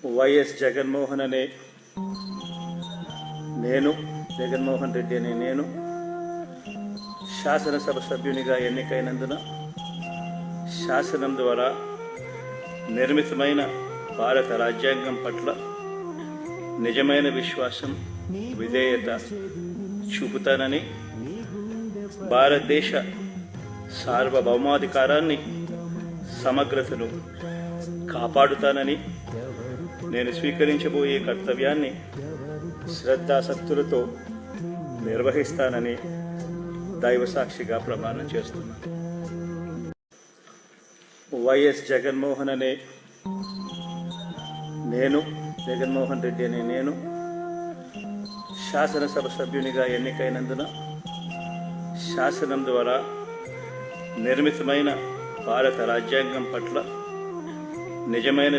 YS Jaganmohan అనే నేను జగన్మోహన్ రెడ్డి అనే నేను శాసనసభ సభ్యునిగా ఎన్నికైనందున శాసనం ద్వారా నిర్మితమైన భారత రాజ్యాంగం పట్ల నిజమైన విశ్వాసం విధేయత చూపుతానని, భారతదేశ సార్వభౌమాధికారాన్ని సమగ్రతను కాపాడుతానని, నేను స్వీకరించబోయే కర్తవ్యాన్ని శ్రద్ధాసక్తులతో నిర్వహిస్తానని దైవ సాక్షిగా ప్రమాణం చేస్తున్నాను. వైఎస్ జగన్మోహన్ అనే నేను జగన్మోహన్ రెడ్డి అనే నేను శాసనసభ సభ్యునిగా ఎన్నికైనందున శాసనం ద్వారా నిర్మితమైన భారత రాజ్యాంగం పట్ల నిజమైన